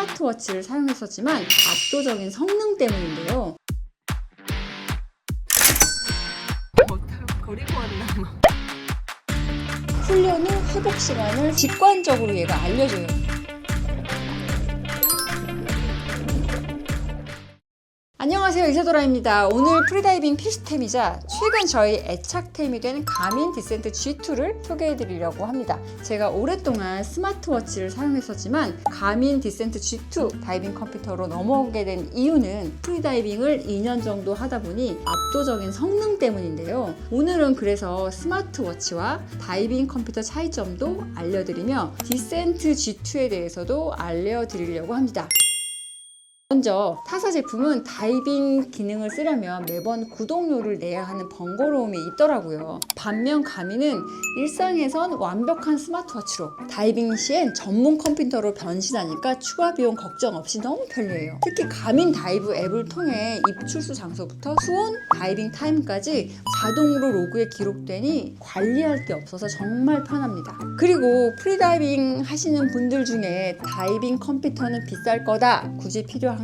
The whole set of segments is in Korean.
스마트워치를 사용했었지만 압도적인 성능 때문인데요. 버리고 왔나? 훈련 후 회복 시간을 직관적으로 얘가 알려줘요. 안녕하세요, 이세돌아입니다. 오늘 프리다이빙 필수템이자 최근 저희 애착템이 된 가민 디센트 G2를 소개해 드리려고 합니다. 제가 오랫동안 스마트워치를 사용했었지만 가민 디센트 G2 다이빙 컴퓨터로 넘어오게 된 이유는 프리다이빙을 2년 정도 하다 보니 압도적인 성능 때문인데요. 오늘은 그래서 스마트워치와 다이빙 컴퓨터 차이점도 알려드리며 디센트 G2에 대해서도 알려드리려고 합니다. 먼저 타사 제품은 다이빙 기능을 쓰려면 매번 구독료를 내야 하는 번거로움이 있더라고요. 반면 가민은 일상에선 완벽한 스마트워치로 다이빙 시엔 전문 컴퓨터로 변신하니까 추가 비용 걱정 없이 너무 편리해요. 특히 가민 다이브 앱을 통해 입출수 장소부터 수온, 다이빙 타임까지 자동으로 로그에 기록되니 관리할 게 없어서 정말 편합니다. 그리고 프리다이빙 하시는 분들 중에 다이빙 컴퓨터는 비쌀 거다, 굳이 필요한가?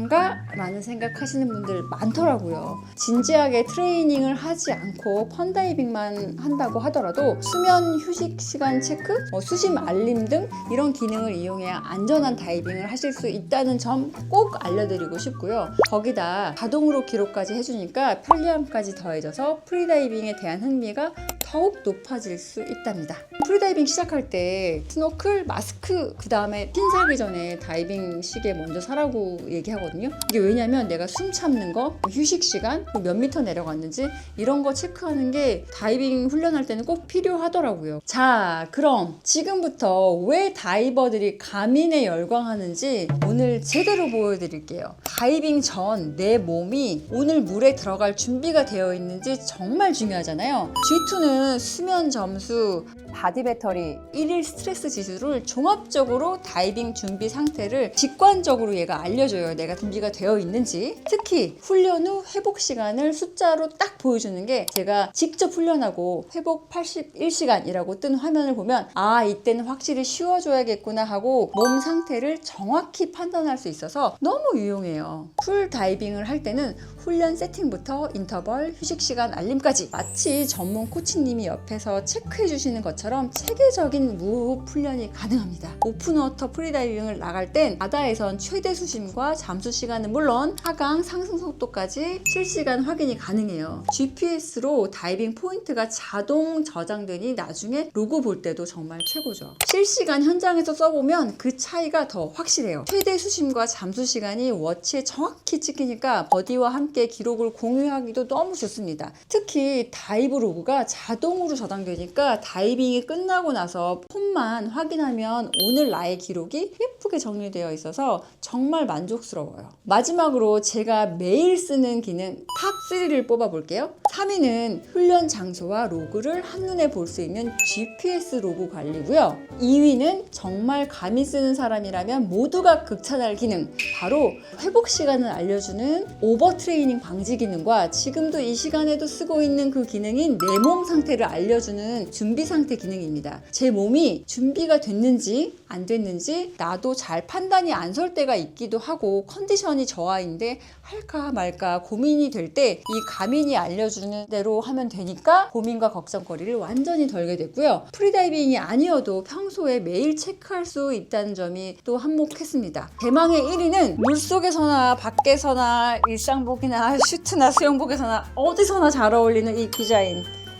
라는 생각하시는 분들 많더라고요. 진지하게 트레이닝을 하지 않고 펀다이빙만 한다고 하더라도 수면 휴식 시간 체크, 수심 알림 등 이런 기능을 이용해야 안전한 다이빙을 하실 수 있다는 점 꼭 알려드리고 싶고요. 거기다 자동으로 기록까지 해주니까 편리함까지 더해져서 프리다이빙에 대한 흥미가 더욱 높아질 수 있답니다. 프리다이빙 시작할 때 스노클, 마스크, 그 다음에 핀 사기 전에 다이빙 시계 먼저 사라고 얘기하거든요. 이게 왜냐면 내가 숨 참는 거, 휴식 시간, 몇 미터 내려갔는지 이런 거 체크하는 게 다이빙 훈련할 때는 꼭 필요하더라고요. 자, 그럼 지금부터 왜 다이버들이 가민에 열광하는지 오늘 제대로 보여드릴게요. 다이빙 전 내 몸이 오늘 물에 들어갈 준비가 되어 있는지 정말 중요하잖아요. G2는 수면 점수, 바디 배터리, 1일 스트레스 지수를 종합적으로 다이빙 준비 상태를 직관적으로 얘가 알려줘요. 내가 준비가 되어 있는지. 특히 훈련 후 회복 시간을 숫자로 딱 보여주는 게, 제가 직접 훈련하고 회복 81시간이라고 뜬 화면을 보면 아, 이때는 확실히 쉬어줘야겠구나 하고 몸 상태를 정확히 판단할 수 있어서 너무 유용해요. 풀 다이빙을 할 때는 훈련 세팅부터 인터벌, 휴식 시간 알림까지 마치 전문 코치님이 옆에서 체크해 주시는 것처럼 체계적인 무호흡 훈련이 가능합니다. 오픈워터 프리다이빙을 나갈 땐 바다에선 최대 수심과 잠수 시간은 물론 하강, 상승 속도까지 실시간 확인이 가능해요. GPS로 다이빙 포인트가 자동 저장되니 나중에 로그 볼 때도 정말 최고죠. 실시간 현장에서 써보면 그 차이가 더 확실해요. 최대 수심과 잠수 시간이 워치에 정확히 찍히니까 버디와 함께 기록을 공유하기도 너무 좋습니다. 특히 다이브 로그가 자동으로 저장되니까 다이빙이 끝나고 나서 폰만 확인하면 오늘 나의 기록이 예쁘게 정리되어 있어서 정말 만족스러워요. 마지막으로 제가 매일 쓰는 기능 탑3를 뽑아볼게요. 3위는 훈련 장소와 로그를 한눈에 볼 수 있는 GPS 로그 관리고요. 2위는 정말 감이 쓰는 사람이라면 모두가 극찬할 기능, 바로 회복 시간을 알려주는 오버 트레이닝 방지 기능과 지금도 이 시간에도 쓰고 있는 그 기능인 내 몸 상태를 알려주는 준비 상태 기능입니다. 제 몸이 준비가 됐는지 안 됐는지 나도 잘 판단이 안 설 때가 있기도 하고 컨디션이 저하인데 할까 말까 고민이 될 때 이 가민이 알려주는 대로 하면 되니까 고민과 걱정거리를 완전히 덜게 됐고요. 프리다이빙이 아니어도 평소에 매일 체크할 수 있다는 점이 또 한몫했습니다. 대망의 1위는 물속에서나 밖에서나 일상복이나 슈트나 수영복에서나 어디서나 잘 어울리는 이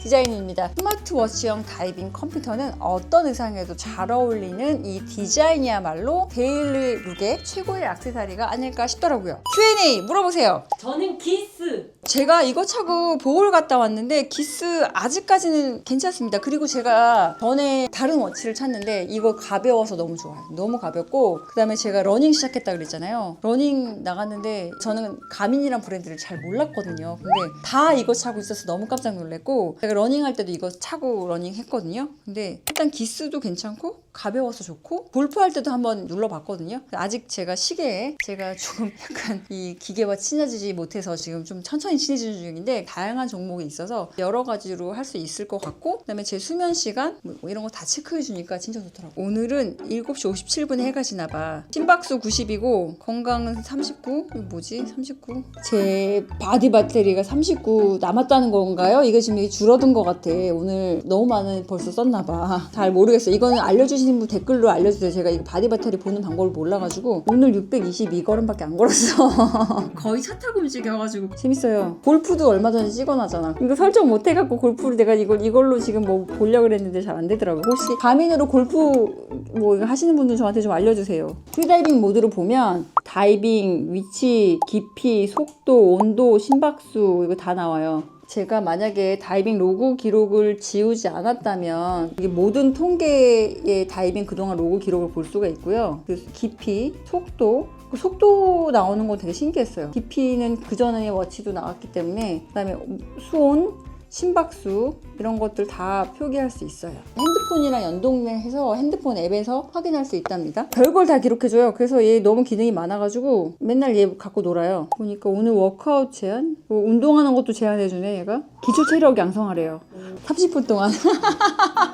디자인입니다. 스마트워치형 다이빙 컴퓨터는 어떤 의상에도 잘 어울리는 이 디자인이야말로 데일리 룩의 최고의 액세서리가 아닐까 싶더라고요. Q&A 물어보세요. 저는 기스! 제가 이거 차고 보홀 갔다 왔는데 기스 아직까지는 괜찮습니다. 그리고 제가 전에 다른 워치를 찾는데 이거 가벼워서 너무 좋아요. 너무 가볍고, 그 다음에 제가 러닝 시작했다 그랬잖아요. 러닝 나갔는데 저는 가민이란 브랜드를 잘 몰랐거든요. 근데 다 이거 차고 있어서 너무 깜짝 놀랐고, 제가 러닝할 때도 이거 차고 러닝 했거든요. 근데 일단 기스도 괜찮고 가벼워서 좋고 골프할 때도 한번 눌러봤거든요. 아직 제가 시계에 제가 조금 약간 이 기계와 친해지지 못해서 지금 좀 천천히 친해지는 중인데 다양한 종목이 있어서 여러 가지로 할 수 있을 것 같고 그다음에 제 수면 시간 뭐 이런 거 다 체크해 주니까 진짜 좋더라고. 오늘은 7시 57분에 해가 지나 봐. 심박수 90이고 건강은 39. 이거 뭐지? 39. 제 바디 배터리가 39 남았다는 건가요? 이게 지금 줄어든 것 같아. 오늘 너무 많은 벌써 썼나 봐. 잘 모르겠어. 이거는 알려주시는 분 댓글로 알려주세요. 제가 이 바디 배터리 보는 방법을 몰라가지고 오늘 622걸음밖에 안 걸었어. 거의 차 타고 움직여가지고 재밌어요. 골프도 얼마 전에 찍어놨잖아. 이거 설정 못해갖고 골프를 내가 이걸로 지금 뭐 보려고 그랬는데 잘 안 되더라고. 혹시 가민으로 골프 뭐 하시는 분들 저한테 좀 알려주세요. 프리다이빙 모드로 보면 다이빙, 위치, 깊이, 속도, 온도, 심박수 이거 다 나와요. 제가 만약에 다이빙 로그 기록을 지우지 않았다면 이게 모든 통계의 다이빙 그동안 로그 기록을 볼 수가 있고요. 그 깊이, 속도 나오는 건 되게 신기했어요. 깊이는 그전에 워치도 나왔기 때문에 그다음에 수온, 심박수 이런 것들 다 표기할 수 있어요. 핸드폰이랑 연동해서 핸드폰 앱에서 확인할 수 있답니다. 별걸 다 기록해줘요. 그래서 얘 너무 기능이 많아가지고 맨날 얘 갖고 놀아요. 보니까 오늘 워크아웃 제한? 뭐 운동하는 것도 제한해주네 얘가. 기초 체력 양성하래요. 30분 동안.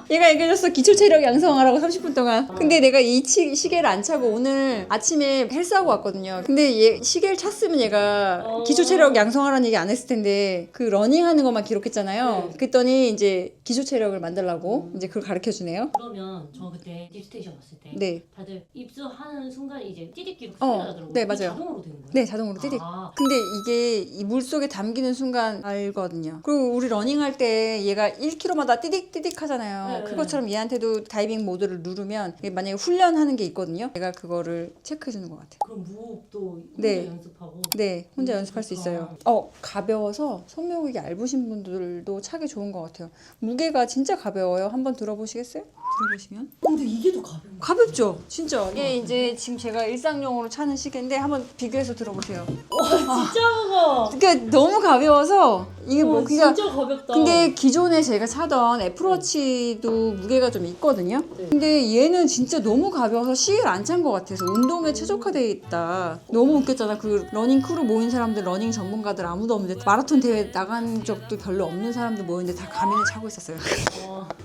얘가 얘기해줬어. 기초 체력 양성하라고 30분 동안. 근데 내가 이 시계를 안 차고 오늘 아침에 헬스하고 왔거든요. 근데 얘 시계를 찼으면 얘가 기초 체력 양성하라는 얘기 안 했을 텐데 그 러닝하는 것만 기록했잖아요. 그랬더니 이제 기초 체력을 만들라고 이제 그걸 가르쳐 주네요. 그러면 저 그때 딥스테이션 갔을 때 네. 다들 입수하는 순간 이제 띠딕 소리가 나더라고요. 네, 맞아요. 자동으로 되는 거예요? 네, 자동으로 띠딕. 근데 이게 이 물속에 담기는 순간 알거든요. 그리고 우리 러닝할 때 얘가 1km마다 띠딕 하잖아요. 네. 그것처럼 얘한테도 다이빙 모드를 누르면 만약에 훈련하는 게 있거든요. 얘가 그거를 체크해 주는 것 같아요. 그럼 무호흡도 혼자 네. 연습하고. 네, 혼자 연습할 수 있어요. 가벼워서 손목이 얇으신 분들도 차기 좋은 것 같아요. 무게가 진짜 가벼워요. 한번 들어보시겠어요? 들어보시면. 근데 이게 더 가벼워. 가볍죠? 진짜. 이게 이제 지금 제가 일상용으로 차는 시계인데 한번 비교해서 들어보세요. 와 진짜 무거워. 그러니까 너무 가벼워서 이게 뭐 그냥 진짜 가볍다. 근데 기존에 제가 차던 애플워치도 무게가 좀 있거든요. 네. 근데 얘는 진짜 너무 가벼워서 시계를 안 찬 것 같아서 운동에 최적화되어 있다. 너무 웃겼잖아. 그 러닝 크루 모인 사람들, 러닝 전문가들 아무도 없는데 마라톤 대회 나간 적도 별로 없는 사람들 모였는데 다 가민을 차고 있었어요.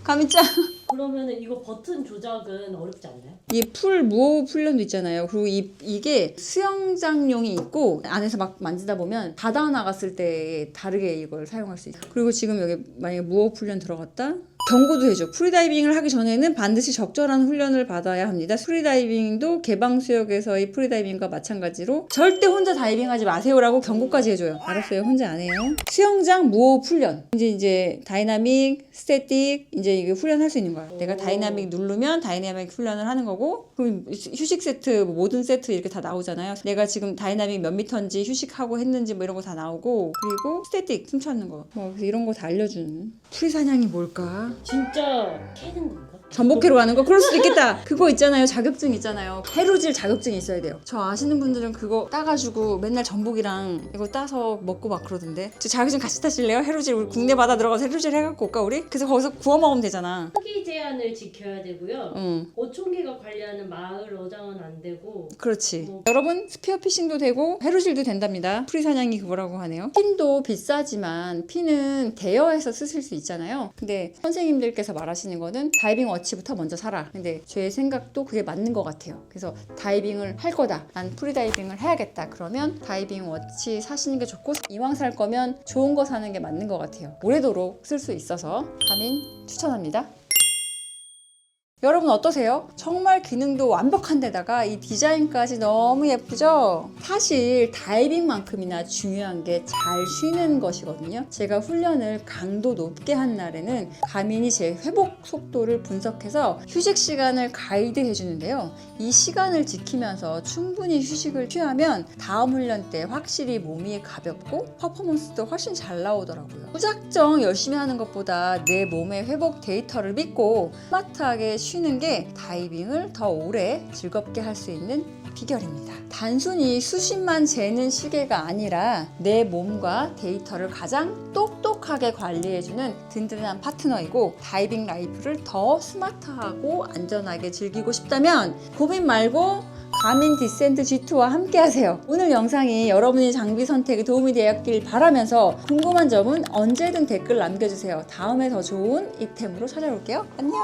가민 짱. 그러면은 이거 버튼 조작은 어렵지 않나요? 이 풀 무호흡 훈련도 있잖아요. 그리고 이게 수영장용이 있고 안에서 막 만지다 보면 바다 나갔을 때 다르게 이걸 사용할 수 있어요. 그리고 지금 여기 만약에 무호흡 훈련 들어갔다. 경고도 해줘. 프리다이빙을 하기 전에는 반드시 적절한 훈련을 받아야 합니다. 프리다이빙도 개방 수역에서의 프리다이빙과 마찬가지로 절대 혼자 다이빙하지 마세요라고 경고까지 해줘요. 알았어요. 혼자 안 해요. 수영장 무호흡 훈련. 이제 다이나믹, 스태틱 이제 이게 훈련할 수 있는 거야. 내가 다이나믹 누르면 다이나믹 훈련을 하는 거고 그럼 휴식 세트, 뭐 모든 세트 이렇게 다 나오잖아요. 내가 지금 다이나믹 몇 미터인지 휴식하고 했는지 뭐 이런 거 다 나오고 그리고 스태틱 숨 찾는 거 뭐 이런 거 다 알려주는. 프리 사냥이 뭘까? 진짜 캐는 건가? 전복회로 가는 거? 그럴 수도 있겠다. 그거 있잖아요. 자격증 있잖아요. 해루질 자격증이 있어야 돼요. 저 아시는 분들은 그거 따가지고 맨날 전복이랑 이거 따서 먹고 막 그러던데. 저 자격증 같이 타실래요? 해루질 우리 국내 바다 들어가서 해루질 해갖고 올까 우리? 그래서 거기서 구워 먹으면 되잖아. 크기 제한을 지켜야 되고요. 응. 어촌계가 관리하는 마을 어장은 안 되고. 그렇지. 여러분 스피어피싱도 되고 해루질도 된답니다. 프리 사냥이 그거라고 하네요. 핀도 비싸지만 핀은 대여해서 쓰실 수 있잖아요. 근데 선생님들께서 말하시는 거는 다이빙 워치부터 먼저 사라. 근데 제 생각도 그게 맞는 것 같아요. 그래서 다이빙을 할 거다. 난 프리다이빙을 해야겠다. 그러면 다이빙 워치 사시는 게 좋고 이왕 살 거면 좋은 거 사는 게 맞는 것 같아요. 오래도록 쓸 수 있어서 가민 추천합니다. 여러분 어떠세요? 정말 기능도 완벽한 데다가 이 디자인까지 너무 예쁘죠? 사실 다이빙만큼이나 중요한 게 잘 쉬는 것이거든요. 제가 훈련을 강도 높게 한 날에는 가민이 제 회복 속도를 분석해서 휴식 시간을 가이드해 주는데요. 이 시간을 지키면서 충분히 휴식을 취하면 다음 훈련 때 확실히 몸이 가볍고 퍼포먼스도 훨씬 잘 나오더라고요. 무작정 열심히 하는 것보다 내 몸의 회복 데이터를 믿고 스마트하게 쉬는 게 다이빙을 더 오래 즐겁게 할 수 있는 비결입니다. 단순히 수심만 재는 시계가 아니라 내 몸과 데이터를 가장 똑똑하게 관리해주는 든든한 파트너이고, 다이빙 라이프를 더 스마트하고 안전하게 즐기고 싶다면 고민 말고 가민 디센트 G2와 함께 하세요. 오늘 영상이 여러분의 장비 선택에 도움이 되었길 바라면서 궁금한 점은 언제든 댓글 남겨주세요. 다음에 더 좋은 이템으로 찾아올게요. 안녕.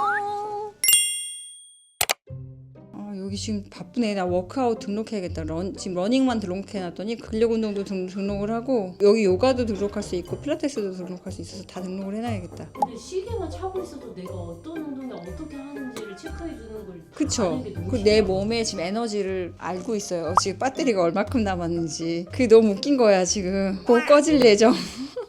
여기 지금 바쁘네. 나 워크아웃 등록해야겠다. 지금 러닝만 등록해놨더니 근력 운동도 등록을 하고, 여기 요가도 등록할 수 있고 필라테스도 등록할 수 있어서 다 등록을 해놔야겠다. 근데 시계만 차고 있어도 내가 어떤 운동을 어떻게 하는지를 체크해 주는 걸 그쵸? 아는 게 너무 내 신기하다. 몸에 지금 에너지를 알고 있어요. 지금 배터리가 얼마큼 남았는지. 그게 너무 웃긴 거야 지금. 곧 꺼질 예정.